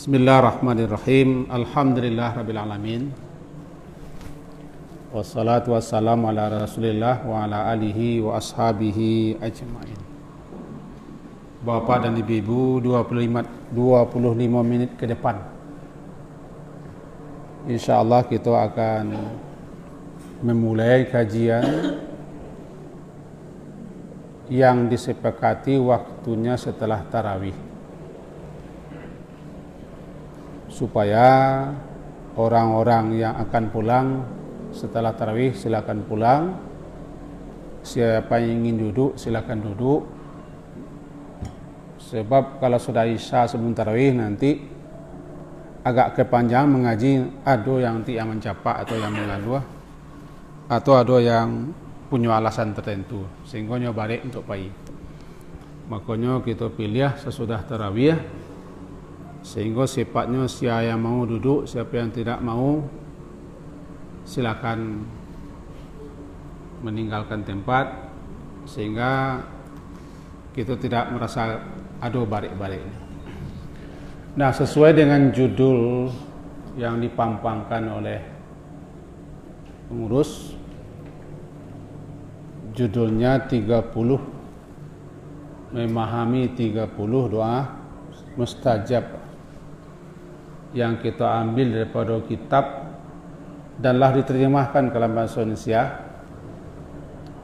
Bismillahirrahmanirrahim. Alhamdulillah rabbil alamin. Wassalatu wassalamu ala Rasulillah wa ala alihi wa ashabihi ajmain. Bapak dan Ibu, 25 menit ke depan insyaallah kita akan memulai kajian yang disepakati waktunya setelah tarawih, supaya orang-orang yang akan pulang setelah tarawih silakan pulang. Siapa yang ingin duduk silakan duduk, sebab kalau sudah isya sebelum tarawih nanti agak kepanjang mengaji. Ada yang tidak mencapai atau yang melalu, atau ada yang punya alasan tertentu sehingga balik untuk pagi. Makanya kita pilih sesudah tarawih, sehingga sifatnya siapa yang mau duduk, siapa yang tidak mau silakan meninggalkan tempat, sehingga kita tidak merasa ada balik-balik. Nah, sesuai dengan judul yang dipampangkan oleh pengurus, judulnya 30 memahami 30 doa mustajab, yang kita ambil daripada kitab dan telah diterjemahkan ke dalam bahasa Indonesia,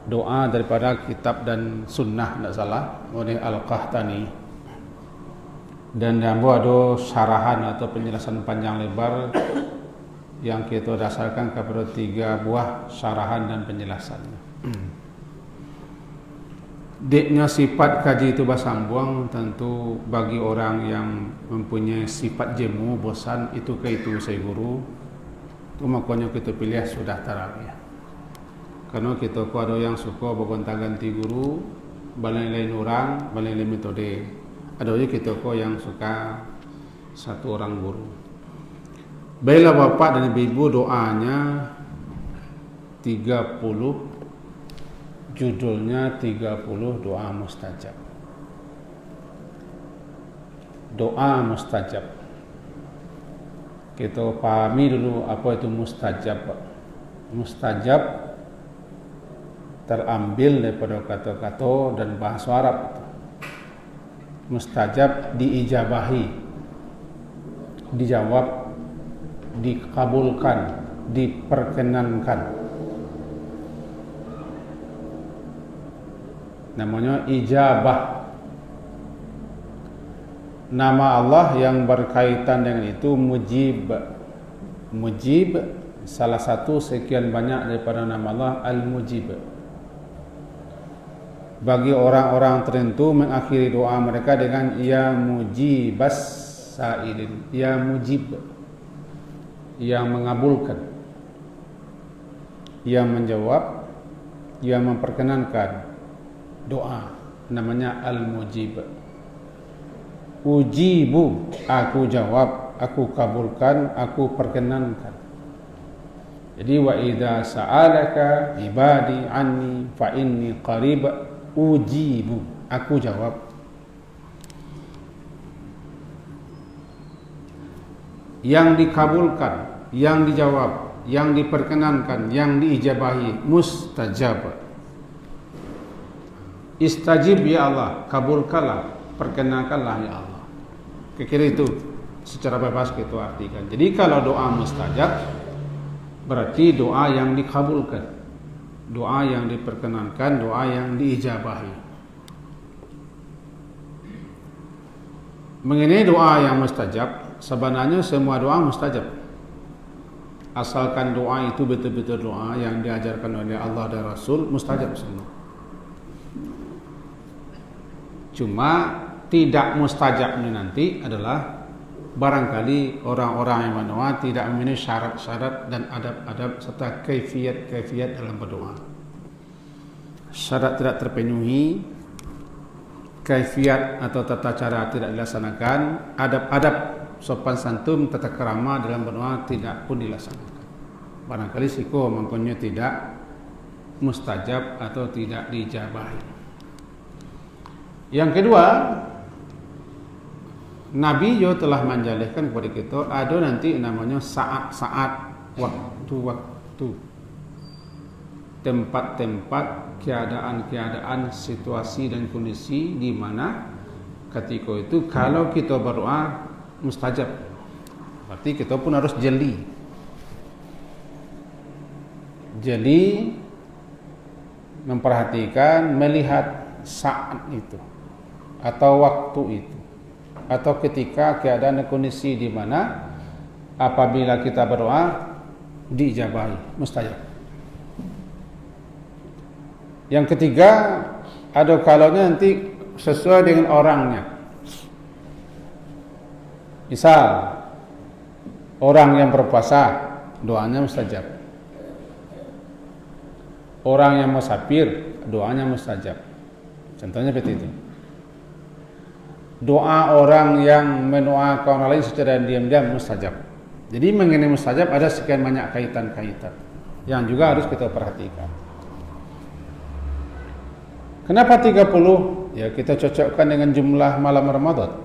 doa daripada kitab dan sunnah tidak salah oleh Al-Qahtani, dan dalam ada syarahan atau penjelasan panjang lebar yang kita dasarkan kepada 3 buah syarahan dan penjelasannya. Deknya sifat kaji itu bersambung, tentu bagi orang yang mempunyai sifat jemu, bosan, itu ke itu saya guru, itu makanya kita pilih sudah tarawih. Karena kita ada yang suka bergonta-ganti guru, balik lain orang, balik lain metode. Ada juga kita yang suka satu orang guru. Baiklah Bapak dan Ibu, doanya 30, judulnya 30 doa mustajab. Doa mustajab. Kita pahami dulu apa itu mustajab. Mustajab terambil daripada kata-kata dan bahasa Arab. Mustajab diijabahi, dijawab, dikabulkan, diperkenankan. Namanya ijabah. Nama Allah yang berkaitan dengan itu mujib. Mujib salah satu sekian banyak daripada nama Allah Al-Mujib. Bagi orang-orang tertentu mengakhiri doa mereka dengan ya mujibas sa'ilin, ya mujib, yang mengabulkan, yang menjawab, yang memperkenankan doa, namanya Al-Mujib. Ujibu, aku jawab, aku kabulkan, aku perkenankan. Jadi wa idza sa'alaka ibadi anni fa inni qarib ujibu, aku jawab. Yang dikabulkan, yang dijawab, yang diperkenankan, yang diijabahi, mustajab. Istajib ya Allah, kabulkanlah, perkenankanlah ya Allah. Kira-kira itu secara bebas kita artikan. Jadi kalau doa mustajab berarti doa yang dikabulkan, doa yang diperkenankan, doa yang diijabahi. Mengenai doa yang mustajab, sebenarnya semua doa mustajab, asalkan doa itu betul-betul doa yang diajarkan oleh Allah dan Rasul, mustajab semua. Cuma tidak mustajabnya nanti adalah barangkali orang-orang yang berdoa tidak memenuhi syarat-syarat dan adab-adab serta kaifiat-kaifiat dalam berdoa. Syarat tidak terpenuhi, kaifiat atau tata cara tidak dilaksanakan, adab-adab sopan santun tata krama dalam berdoa tidak pun dilaksanakan. Barangkali siko mangkonya tidak mustajab atau tidak dijabahi. Yang kedua, Nabi jo telah menjelaskan kepada kita ada nanti namanya saat-saat, waktu-waktu, tempat-tempat, keadaan-keadaan, situasi dan kondisi di mana ketika itu kalau kita berdoa mustajab. Berarti kita pun harus jeli memperhatikan, melihat saat itu atau waktu itu atau ketika keadaan dan kondisi di mana apabila kita berdoa diijabahi, mustajab. Yang ketiga, ada kalanya nanti sesuai dengan orangnya. Misal orang yang berpuasa doanya mustajab. Orang yang musafir doanya mustajab. Contohnya seperti itu. Doa orang yang mendoakan orang lain secara diam-diam mustajab. Jadi mengenai mustajab ada sekian banyak kaitan-kaitan yang juga harus kita perhatikan. Kenapa 30? Ya kita cocokkan dengan jumlah malam Ramadan.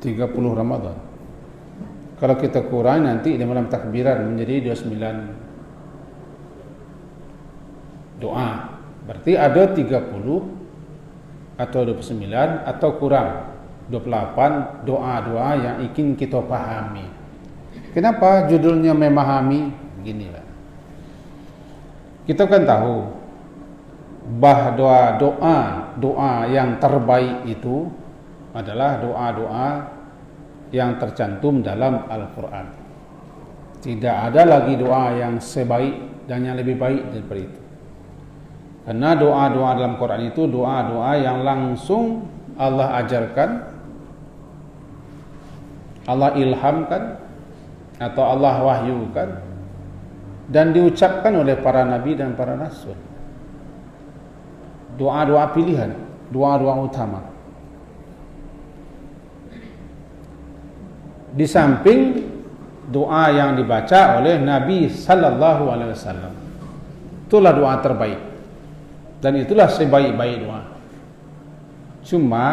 30 Ramadan. Kalau kita kurang nanti di malam takbiran menjadi 29 doa. Berarti ada 30 atau 29 atau kurang 28 doa-doa yang ingin kita pahami. Kenapa judulnya memahami? Beginilah. Kita kan tahu bahwa doa yang terbaik itu adalah doa-doa yang tercantum dalam Al-Quran. Tidak ada lagi doa yang sebaik dan yang lebih baik daripada itu. Karena doa-doa dalam Quran itu doa-doa yang langsung Allah ajarkan, Allah ilhamkan atau Allah wahyukan dan diucapkan oleh para nabi dan para rasul. Doa-doa pilihan, doa-doa utama. Di samping doa yang dibaca oleh Nabi sallallahu alaihi wasallam. Itulah doa terbaik. Dan itulah sebaik-baik doa. Cuma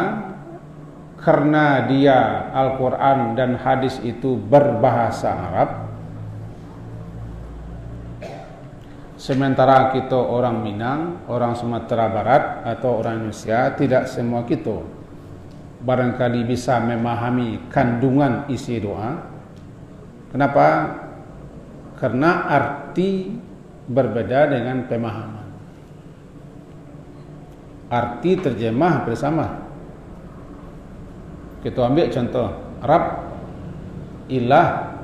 karena dia Al-Quran dan hadis itu berbahasa Arab, sementara kita orang Minang, orang Sumatera Barat atau orang Indonesia, tidak semua kita barangkali bisa memahami kandungan isi doa. Kenapa? Karena arti berbeda dengan pemahaman. Arti terjemah bersama. Kita ambil contoh Rabb, Ilah,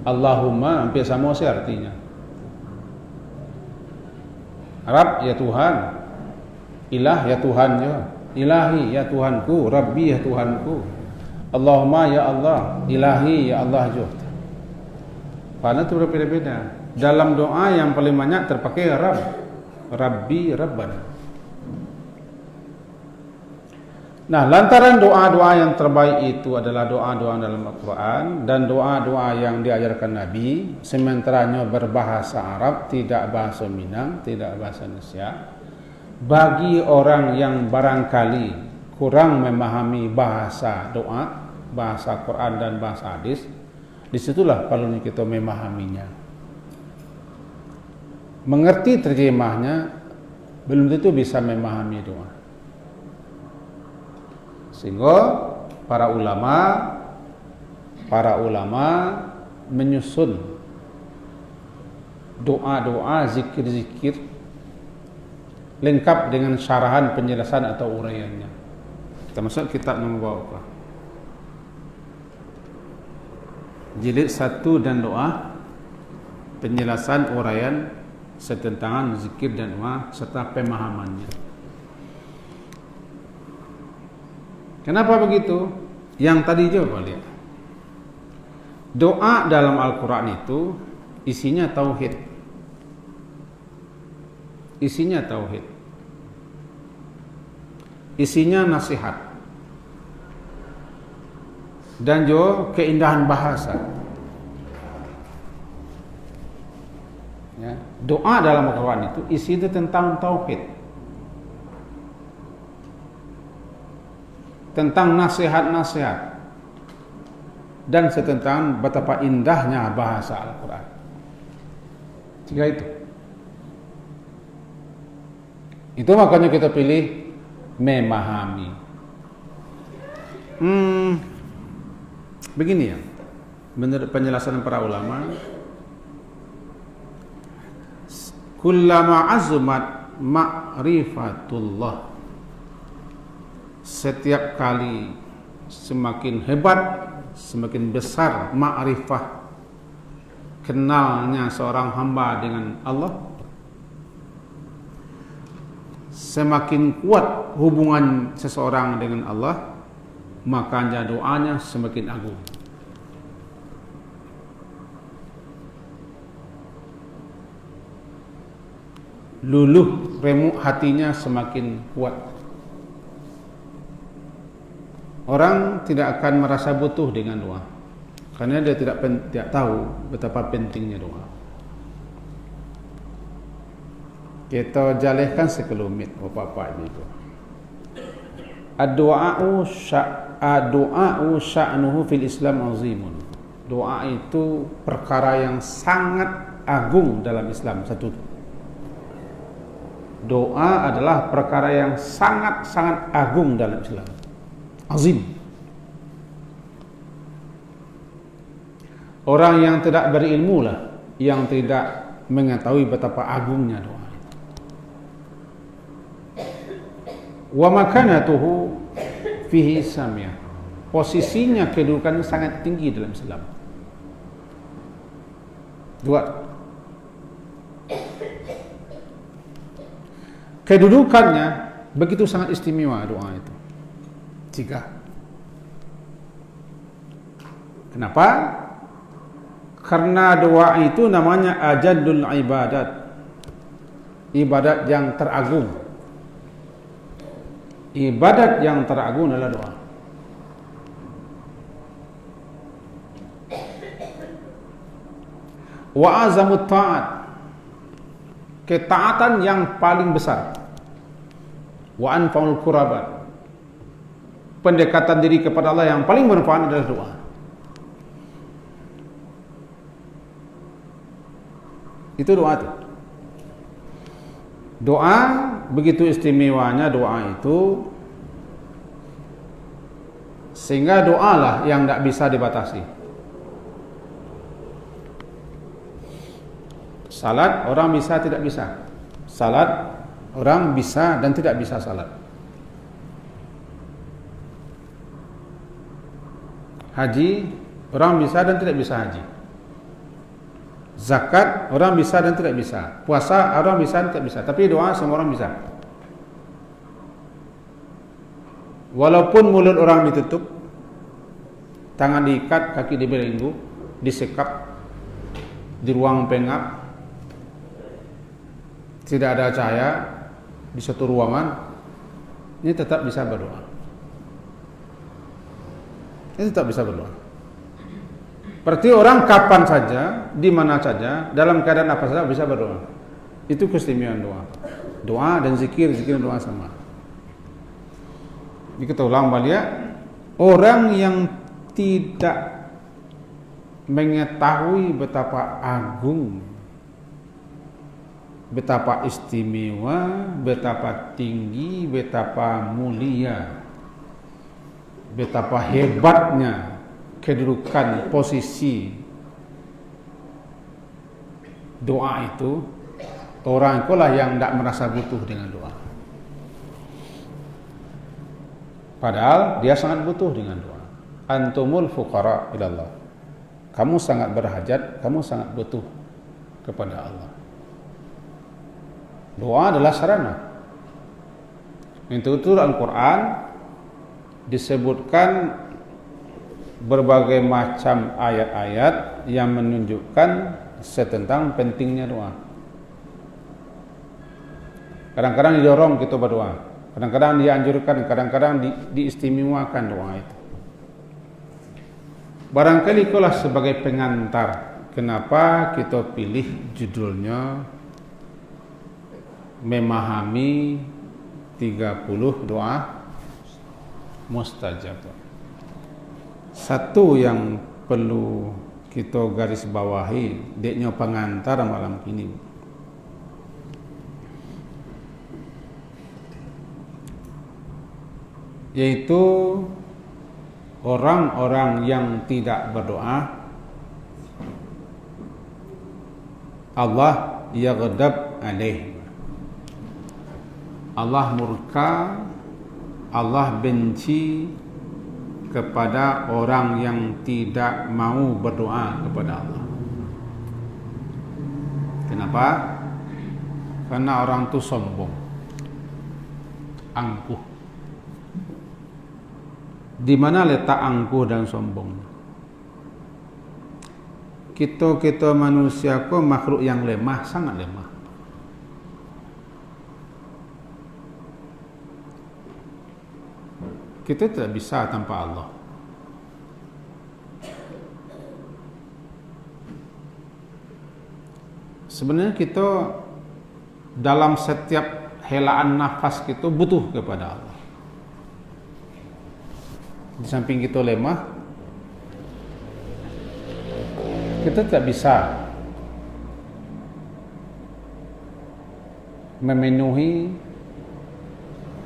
Allahumma, hampir sama sih artinya. Rabb ya Tuhan, Ilah ya Tuhan juga, Ilahi ya Tuhanku, Rabbi ya Tuhanku, Allahumma ya Allah, Ilahi ya Allah juga. Karena itu berbeda-beda. Dalam doa yang paling banyak terpakai Rabb, Rabbi, Rabbana. Nah, lantaran doa-doa yang terbaik itu adalah doa-doa dalam Al-Quran dan doa-doa yang diajarkan Nabi, sementaranya berbahasa Arab, tidak bahasa Minang, tidak bahasa Indonesia. Bagi orang yang barangkali kurang memahami bahasa doa, bahasa Quran dan bahasa hadis, disitulah perlunya kita memahaminya. Mengerti terjemahnya, belum tentu bisa memahami doa. Sehingga para ulama menyusun doa-doa, zikir-zikir lengkap dengan syarahan, penjelasan atau uraiannya. Termasuk kitab yang membawa jilid 1 dan doa, penjelasan uraian setentangan zikir dan doa serta pemahamannya. Kenapa begitu? Yang tadi coba lihat. Doa dalam Al-Quran itu isinya tauhid. Isinya tauhid. Isinya nasihat. Dan juga keindahan bahasa. Ya, doa dalam Al-Quran itu isi itu tentang tauhid. Tentang nasihat-nasihat, dan tentang betapa indahnya bahasa Al-Quran. Tiga itu. Itu makanya kita pilih memahami. Begini ya, menurut penjelasan para ulama, kullama azumat ma'rifatullah, setiap kali semakin hebat, semakin besar ma'rifah, kenalnya seorang hamba dengan Allah, semakin kuat hubungan seseorang dengan Allah, makanya doanya semakin agung. Luluh remuk hatinya semakin kuat. Orang tidak akan merasa butuh dengan doa, karena dia tidak tahu betapa pentingnya doa. Kita jalehkan sekelumit bapak-bapak ibu. Ad-du'a'u sya'nuhu fil Islam azimun. Doa itu perkara yang sangat agung dalam Islam. Satu, doa adalah perkara yang sangat-sangat agung dalam Islam. Azim. Orang yang tidak berilmu lah yang tidak mengetahui betapa agungnya doa. Wa makanatuhu fihi samiyah. Posisinya, kedudukannya sangat tinggi dalam Islam. Dua, kedudukannya begitu sangat istimewa doa itu. Tiga, kenapa? Karena doa itu namanya ajadul ibadat, ibadat yang teragung. Ibadat yang teragung adalah doa. Wa azamut ta'at, ketaatan yang paling besar. Wa anfa'ul qurabat, pendekatan diri kepada Allah yang paling bermanfaat adalah doa. Itu doa itu. Doa begitu istimewanya doa itu, sehingga doalah yang tidak bisa dibatasi. Salat orang bisa tidak bisa. Salat orang bisa dan tidak bisa salat. Haji orang bisa dan tidak bisa haji. Zakat orang bisa dan tidak bisa. Puasa orang bisa dan tidak bisa. Tapi doa semua orang bisa. Walaupun mulut orang ditutup, tangan diikat, kaki dibelenggu, disekap di ruang pengap, tidak ada cahaya di satu ruangan, ini tetap bisa berdoa. Ini tetap bisa berdoa. Berarti orang kapan saja, di mana saja, dalam keadaan apa saja bisa berdoa. Itu keistimewaan doa. Doa dan zikir doa sama. Jadi kita ulang balik, orang yang tidak mengetahui betapa agung, betapa istimewa, betapa tinggi, betapa mulia, betapa hebatnya kedudukan posisi doa itu, orang itulah yang tidak merasa butuh dengan doa. Padahal dia sangat butuh dengan doa. Antumul fuqara ilallah. Kamu sangat berhajat, kamu sangat butuh kepada Allah. Doa adalah sarana. Itu Al-Quran disebutkan berbagai macam ayat-ayat yang menunjukkan tentang pentingnya doa. Kadang-kadang didorong kita berdoa, kadang-kadang dianjurkan, kadang-kadang diistimewakan doa itu. Barangkali itulah sebagai pengantar kenapa kita pilih judulnya memahami 30 doa mustajab. Satu yang perlu kita garis bawahi deknya pengantar malam ini, yaitu orang-orang yang tidak berdoa Allah yaghdab alaih, Allah murka, Allah benci kepada orang yang tidak mau berdoa kepada Allah. Kenapa? Karena orang itu sombong, angkuh. Di mana letak angkuh dan sombong? Kita manusia kok makhluk yang lemah, sangat lemah. Kita tidak bisa tanpa Allah. Sebenarnya kita dalam setiap helaan nafas kita butuh kepada Allah. Di samping kita lemah, kita tidak bisa memenuhi,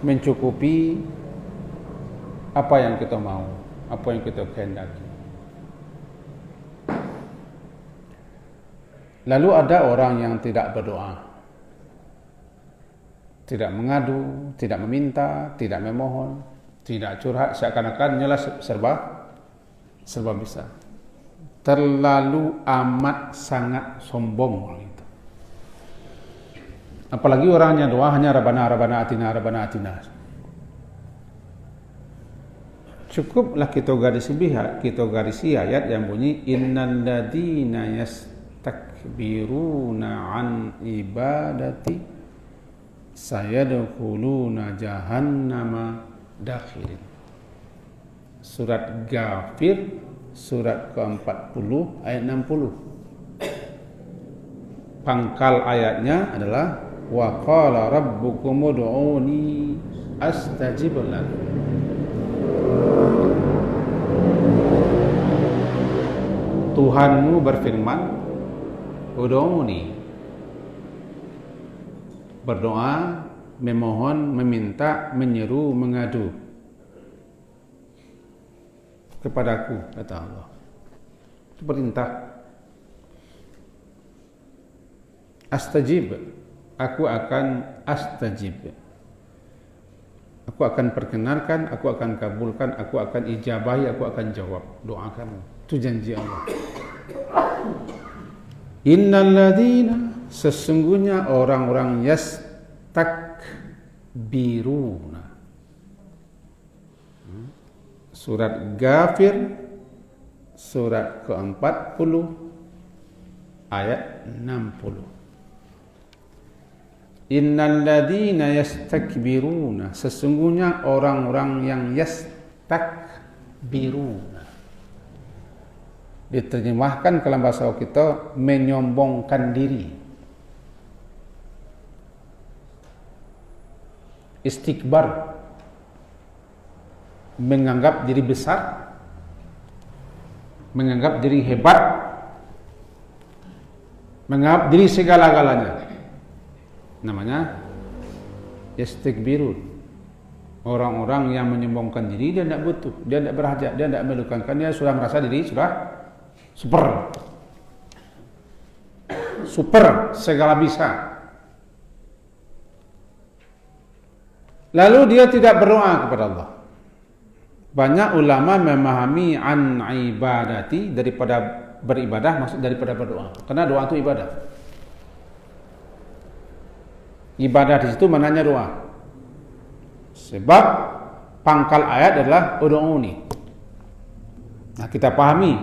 mencukupi apa yang kita mau, apa yang kita kehendaki. Lalu ada orang yang tidak berdoa, tidak mengadu, tidak meminta, tidak memohon, tidak curhat, seakan-akan nyalah serba bisa. Terlalu amat sangat sombong orang itu. Apalagi orangnya doa hanya Rabbana Rabbana atina Rabbana atina. Cukuplah kita garisi ayat yang bunyi innal ladzina yastakbiruna an ibadati sayadkhuluna jahannama dakhirin. Surat Ghafir surat ke-40 ayat 60. Pangkal ayatnya adalah wa qala rabbukum ud'uni astajib lakum. Tuhanmu berfirman, ud'uni, berdoa, memohon, meminta, menyeru, mengadu kepadaku, kata Allah. Itu perintah. Astajib, aku akan astajib. Aku akan perkenalkan, aku akan kabulkan, aku akan ijabahi, aku akan jawab doa kamu. Itu janji Allah. Innal ladzina, sesungguhnya orang-orang yastakbiruna. Surat Ghafir surat ke-40 ayat 60. Innal ladzina yastakbiruna, sesungguhnya orang-orang yang yastakbiruna. Diterjemahkan dalam bahasa kita menyombongkan diri. Istikbar, menganggap diri besar, menganggap diri hebat, menganggap diri segala-galanya. Namanya yastakbirun. Orang-orang yang menyombongkan diri, dia tidak butuh, dia tidak berhajat, dia tidak memerlukan, dia sudah merasa diri sudah super, segala bisa. Lalu dia tidak berdoa kepada Allah. Banyak ulama memahami an ibadati daripada beribadah, maksud daripada berdoa. Karena doa itu ibadah. Ibadah di situ maknanya doa. Sebab pangkal ayat adalah ud'uni. Nah, kita pahami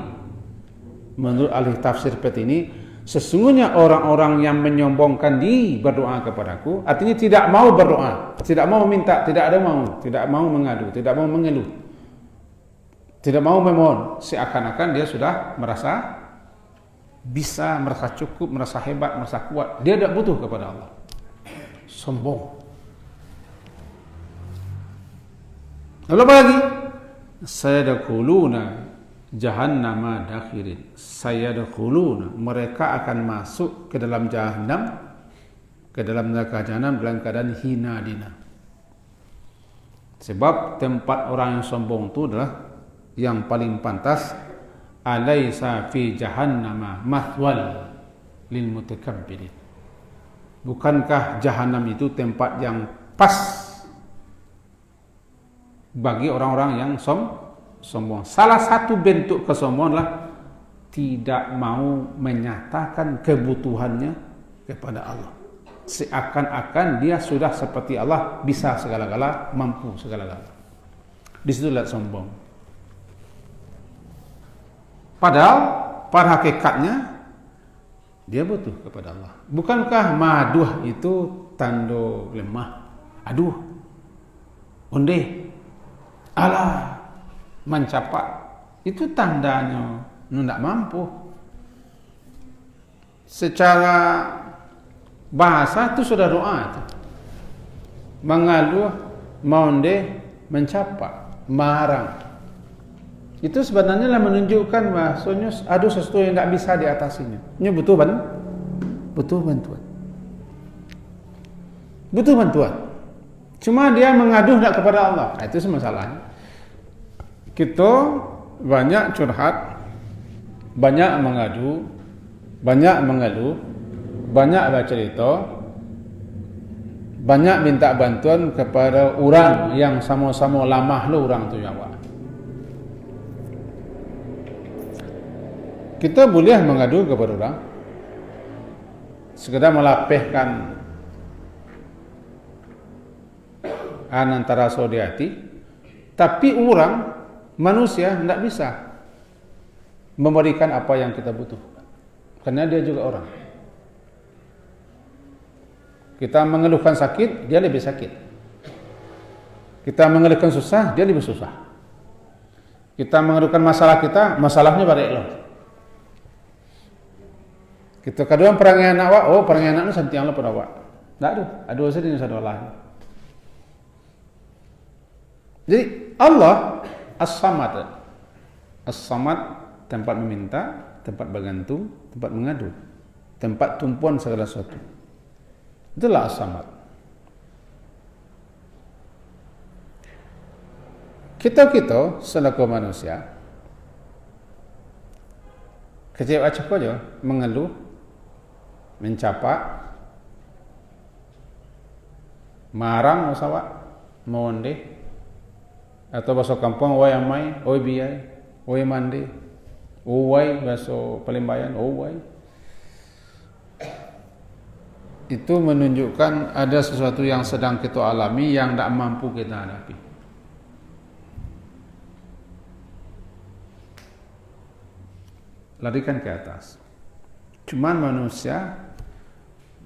menurut ahli tafsir seperti ini, sesungguhnya orang-orang yang menyombongkan diri berdoa kepadaku, artinya tidak mau berdoa, tidak mau meminta, tidak mau mengadu, tidak mau mengeluh, tidak mau memohon, seakan-akan dia sudah merasa bisa, merasa cukup, merasa hebat, merasa kuat. Dia tidak butuh kepada Allah. Sombong. Lalu apa lagi? Sayadkhuluna jahannama dakhirin sayadkhuluna, mereka akan masuk ke dalam jahannam, ke dalam neraka jahannam dalam keadaan hina dina. Sebab tempat orang yang sombong itu adalah yang paling pantas. Alaysa fi jahannama mathwal lil mutakabbirin. Bukankah jahanam itu tempat yang pas bagi orang-orang yang sombong. Salah satu bentuk kesombongan adalah tidak mau menyatakan kebutuhannya kepada Allah. Seakan-akan dia sudah seperti Allah, bisa segala-gala, mampu segala-gala. Di situ lihat sombong. Padahal pada hakikatnya dia butuh kepada Allah. Bukankah maduh itu tanda lemah? Aduh, onde, alah, mencapak. Itu tandanya tidak mampu. Secara bahasa itu sudah doa itu. Mengaluh, maunde, mencapak, marang. Itu sebenarnya lah menunjukkan bahasanya ada sesuatu yang tidak bisa diatasinya. Ini butuh bantuan. Butuh bantuan. Cuma dia mengaduh tidak kepada Allah. Nah, itu masalahnya. Kita banyak curhat, banyak mengadu, banyak mengeluh, banyak bercerita, banyak minta bantuan kepada orang yang sama-sama lamah lo orang tu yang awak. Kita boleh mengadu kepada orang, sekedar melapihkan antara rasa di hati, tapi orang manusia tidak bisa memberikan apa yang kita butuhkan, karena dia juga orang. Kita mengeluhkan sakit, dia lebih sakit. Kita mengeluhkan susah, dia lebih susah. Kita mengeluhkan masalah kita, masalahnya balik lo. Kita kadang perangai anak awak, oh perangai anak itu santiang lo pada awak. Tak ada usaha ini satu Allah. Jadi Allah As-Samad. As-Samad tempat meminta, tempat bergantung, tempat mengadu, tempat tumpuan segala sesuatu. Itulah As-Samad. Kita selaku manusia kecil acak aja mengeluh, mencapak, marang usawak, monde, atau bahasa kampung wai amai, oi biai, oi mandi, oi bahasa Palembayan, oi. Itu menunjukkan ada sesuatu yang sedang kita alami yang tak mampu kita hadapi. Larikan ke atas. Cuman manusia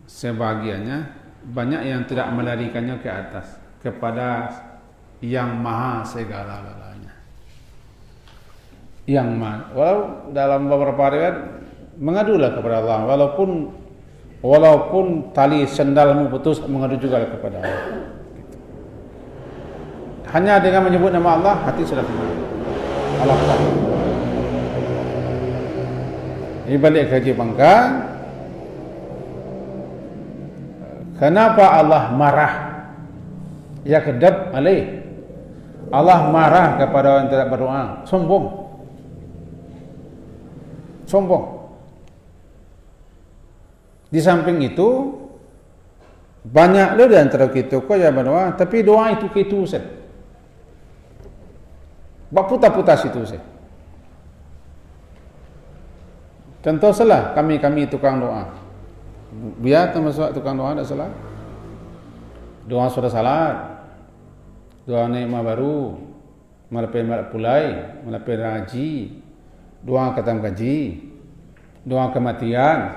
sebagiannya banyak yang tidak melarikannya ke atas kepada yang maha segala-galanya. Yang maha, walau dalam beberapa riwayat mengadulah kepada Allah, walaupun tali sendalmu putus, mengadu juga kepada Allah. Hanya dengan menyebut nama Allah, hati sudah tenang. Allah tahu. Ini balik ke Bangka. Kenapa Allah marah? Ya kedap alaih. Allah marah kepada orang yang tidak berdoa. Sombong. Di samping itu, banyak lo di antara kita kau yang berdoa, tapi doa itu Ustaz. Berputar-putar situ Ustaz. Contoh salah kami tukang doa. Biar termasuk tukang doa tak salah. Doa sudah salat. Doa nikmat baru. Malapai malap pulai, malapai haji. Doa khatam gaji. Doa kematian.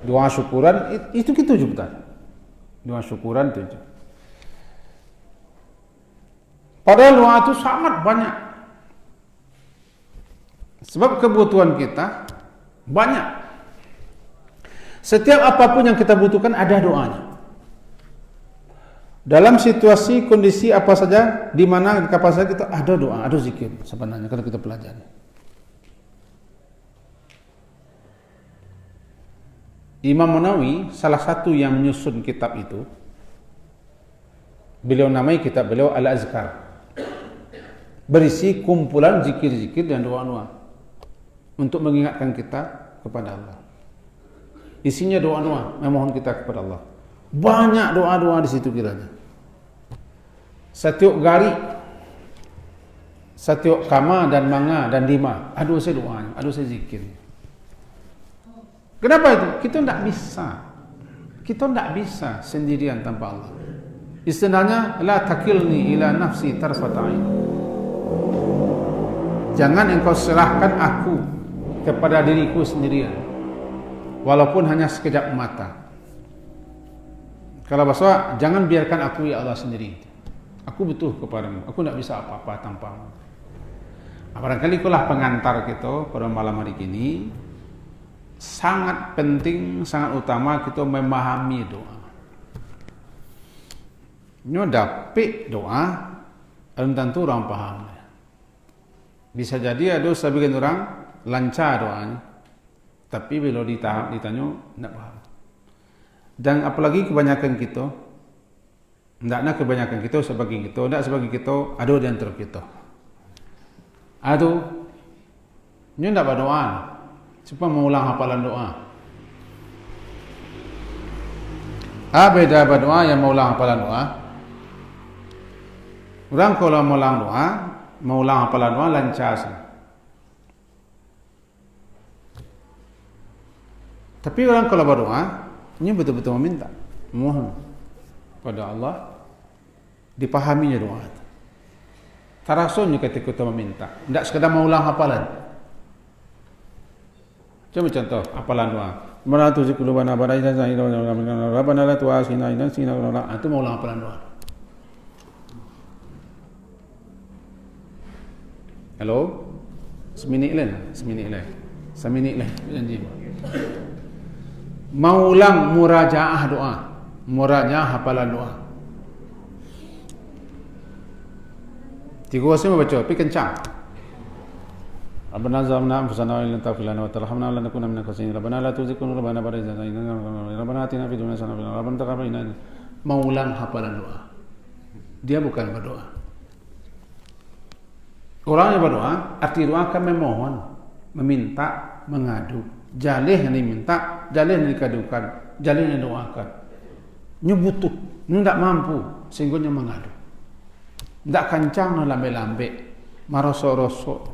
Doa syukuran itu kita juga. Doa syukuran itu. Padahal doa itu sangat banyak. Sebab kebutuhan kita banyak. Setiap apapun yang kita butuhkan ada doanya. Dalam situasi, kondisi apa saja, di mana, kapan saja kita ada doa, ada zikir sebenarnya kalau kita pelajari. Imam Nawawi, salah satu yang menyusun kitab itu, beliau namai kitab beliau Al-Azkar. Berisi kumpulan zikir-zikir dan doa-doa untuk mengingatkan kita kepada Allah. Isinya doa-doa, memohon kita kepada Allah. Banyak doa-doa di situ kiranya. Setiap gari, setiap kama dan manga dan lima, ada saya doa, ada saya zikir. Kenapa itu? Kita tidak bisa. Kita tidak bisa sendirian tanpa Allah. Istilahnya, la takilni ila nafsi tarfata'in. Jangan engkau serahkan aku kepada diriku sendirian, walaupun hanya sekejap mata. Kalau bahasa, jangan biarkan aku ya Allah sendiri. Aku butuh kepadamu. Aku tidak bisa apa-apa tanpamu. Barangkali itulah pengantar kita pada malam hari ini. Sangat penting, sangat utama kita memahami doa. Ini dapat doa, dan tentu orang paham. Bisa jadi ada sebagian orang lancar doanya, tapi bila ditanya tidak paham. Dan apalagi kebanyakan kita, tidaklah kebanyakan kita sebagian kita, tidak sebagian kita, ada di antara kita. Aduh, ini tidak berdoa, cuma mengulang hafalan doa. Beda berdoa yang mengulang hafalan doa. Orang kalau mengulang hafalan doa lancar sih. Tapi orang kalau berdoa, ini betul-betul meminta, mohon pada Allah dipahaminya doa. Tarasunnya ketika kita meminta, tidak sekadar mengulang hafalan. Coba contoh hafalan doa. Rabbana la tuzigh qulubana ba'da idh hadaytana Rabbana la tu'akhidhna in nasina aw akhtana. Itu mengulang hafalan doa. Halo? Seminit lah. Janji. Mengulang murajaah doa. Murajaah hafalan doa. 3 saya baca, tapi kencang. Rabbana zalamna anfusana wa illam taghfir lana wa tarhamna lanakunanna minal khasirin. Rabbana la tuzigh qulubana ba'da idh hadaytana. Rabbana atina fid dunya hasanah wa fil akhirati hasanah wa qina adzabannar. Mengulang hafalan doa. Dia bukan berdoa. Orang yang berdoa, arti doa kan memohon, meminta, mengadu. Jalih yang diminta, jalih yang dikadukan, jalih yang doakan. Ini butuh, ini tidak mampu, sehingga dia mengadu. Tidak kancang lambe-lambe, marosok-rosok,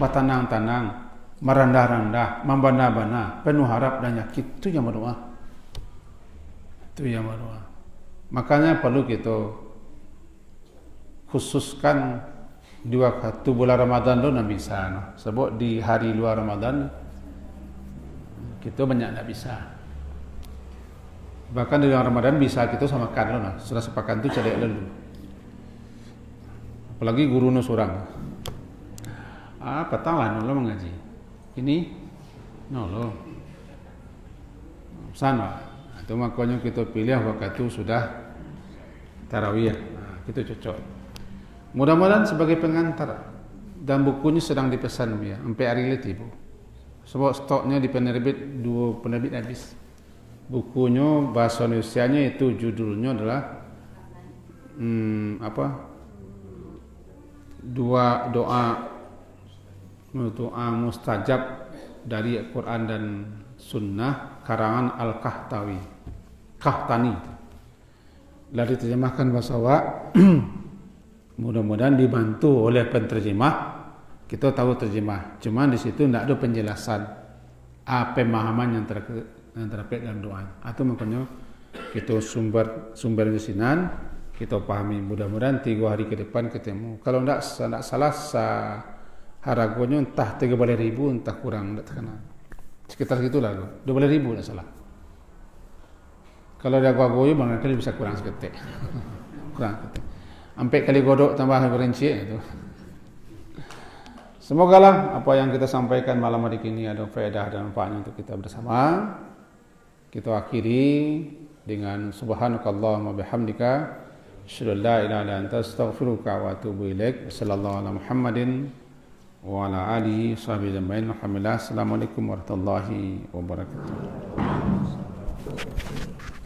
batanang-tanang, merendah-rendah, membana-bana, penuh harap dan yakin. Itu yang berdoa. Makanya perlu kita khususkan di waktu bulan Ramadan tu nak bisa. Sebab di hari luar Ramadan kita banyak tak bisa. Bahkan di luar Ramadan bisa kita samakan lo nah. Sudah sepakan tu cari dulu. Apalagi guru nu surang. Petang lah nolo mengaji. Ini nolo. Sana. Itu makanya kita pilih waktu itu sudah tarawih. Kita cocok. Mudah-mudahan sebagai pengantar, dan bukunya sedang dipesan ya, sampai hari ini tiba. Sebab stoknya di penerbit 2 penerbit habis. Bukunya bahasa Indonesianya itu judulnya adalah doa mustajab dari Quran dan Sunnah karangan Al-Qahtani. Lalu diterjemahkan bahasa mudah-mudahan dibantu oleh penterjemah. Kita tahu terjemah, cuma di situ tidak ada penjelasan pemahaman yang terkait dalam doa. Atau makanya kita sumber kesinan kita pahami. Mudah-mudahan 3 hari ke depan ketemu. Kalau tidak salah harganya entah 13.000 entah kurang, tidak terkenal. Sekitar gitulah, 12.000 tidak salah. Kalau dia goyo barangkali bisa kurang seketik. Kurang seketik. Sampai kali godok tambah berinci itu. Semoga lah apa yang kita sampaikan malam hari ini ada faedah dan manfaatnya untuk kita bersama. Kita akhiri dengan subhanakallahumma bihamdika Asyhadu an la ilaha illa anta astaghfiruka wa atubu ilaik. Sallallahu ala Muhammadin wa ala alihi sahbihi ajma'in. Alhamdulillah. Assalamualaikum warahmatullahi wabarakatuh.